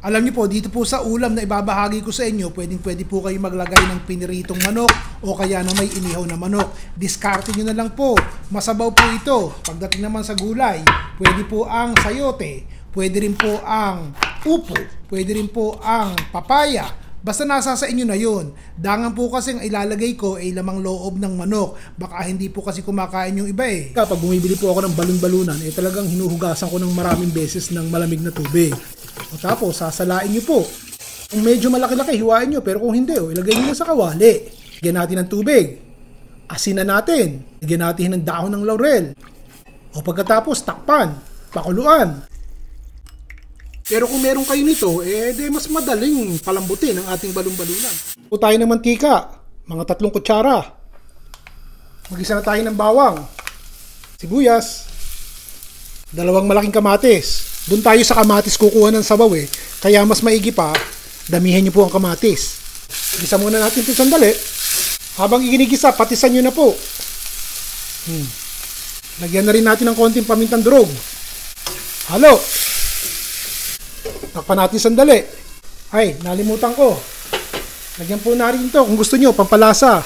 Alam niyo po, dito po sa ulam na ibabahagi ko sa inyo, pwede po kayo maglagay ng piniritong manok o kaya na may inihaw na manok. Diskarte nyo na lang po. Masabaw po ito. Pagdating naman sa gulay, pwede po ang sayote, pwede rin po ang upo, pwede rin po ang papaya. Basta nasa sa inyo na yun. Dangan po kasi ang ilalagay ko ay lamang loob ng manok. Baka hindi po kasi kumakain yung iba eh. Kapag bumibili po ako ng balon-balunan, talagang hinuhugasan ko ng maraming beses ng malamig na tubig. O tapos, sasalain nyo po. Kung medyo malaki-laki, hiwain nyo. Pero kung hindi, ilagay nyo na sa kawali. Lagyan natin ng tubig. Asinan natin. Lagyan natin ng dahon ng laurel. O pagkatapos, takpan. Pakuluan. Pero kung meron kayo nito, mas madaling palambutin ang ating balon-balunan. O tayo ng mantika. Mga 3 kutsara. Mag-isa na tayo ng bawang. Sibuyas. 2 malaking kamatis. Doon tayo sa kamatis kukuha ng sabaw eh. Kaya mas maigi pa, damihan nyo po ang kamatis. Gisa muna natin ito sandali. Habang iginigisa, patisan nyo na po. Lagyan na rin natin ng konting pamintang durog. Halo. Takpan natin sandali. Ay, nalimutan ko. Lagyan po natin ito kung gusto nyo, pampalasa.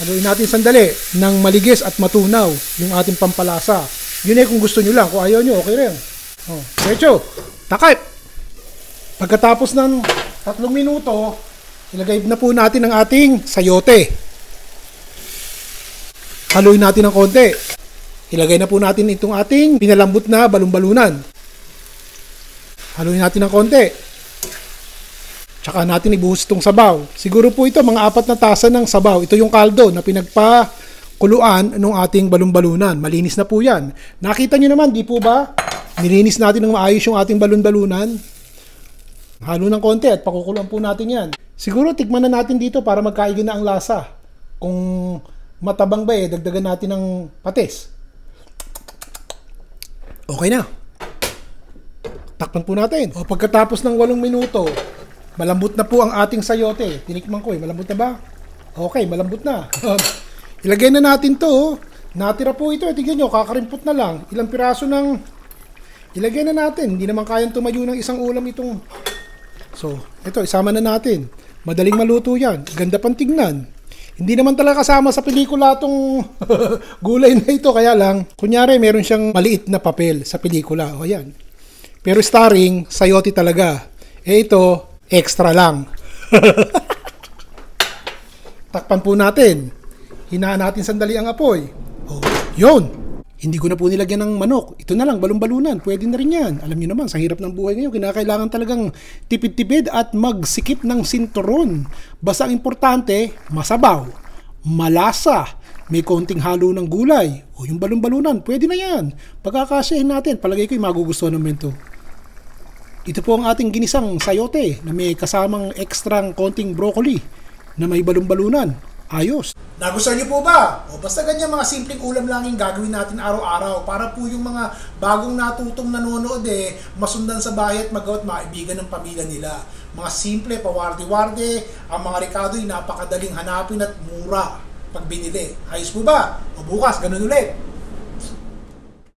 Haluin natin sandali ng maligis at matunaw yung ating pampalasa. Yun eh kung gusto nyo lang. Kung ayaw nyo, okay rin. Diretso, takip. Pagkatapos ng 3 minuto, ilagay na po natin ang ating sayote. Haluin natin ng konti. Ilagay na po natin itong ating pinalambot na balon-balunan. Haluin natin ng konti. Tsaka natin ibuhos itong sabaw. Siguro po ito, mga 4 na tasa ng sabaw. Ito yung kaldo na pinagpakuluan ng ating balon-balunan. Malinis na po yan. Nakita nyo naman, di po ba? Nilinis natin ng maayos yung ating balon-balunan. Halo ng konti at pakukuluan po natin yan. Siguro tikman na natin dito para magkaigan na ang lasa. Kung matabang ba dagdagan natin ng patis. Okay na. Takpan po natin. O pagkatapos ng 8 minuto, malambot na po ang ating sayote. Tinikman ko malambot na ba? Okay, malambot na. Ilagay na natin to. Natira po ito. Tignan nyo, kakarimpot na lang. Ilang piraso ng ilagay na natin. Hindi naman kayang tumayo ng isang ulam itong. So, ito, isama na natin. Madaling maluto yan. Ganda pang tignan. Hindi naman talaga kasama sa pelikula itong gulay na ito. Kaya lang, kunyari, meron siyang maliit na papel sa pelikula. O, yan. Pero starring, sayote talaga. Ito, extra lang. Takpan po natin. Hinaan natin sandali ang apoy. Oh, yun. Hindi ko na po nilagyan ng manok. Ito na lang, balon-balunan. Pwede na rin yan. Alam niyo naman, sa hirap ng buhay ngayon, kinakailangan talagang tipid-tipid at magsikip ng sinturon. Basta ang importante, masabaw, malasa, may konting halo ng gulay. O yung balon-balunan, pwede na yan. Pagkakasyahin natin, palagay ko yung magugustuhan naman ito. Ito po ang ating ginisang sayote na may kasamang ekstrang konting broccoli na may balon-balunan. Ayos. Nagustuhan niyo po ba? O basta ganyan mga simpleng ulam lang yung gagawin natin araw-araw para po yung mga bagong natutong nanonood masundan sa bahay at magawa at maibigan ng pamilya nila. Mga simple, pawarde-warde, ang mga rekado'y napakadaling hanapin at mura pag binili. Ayos po ba? O bukas, ganun ulit.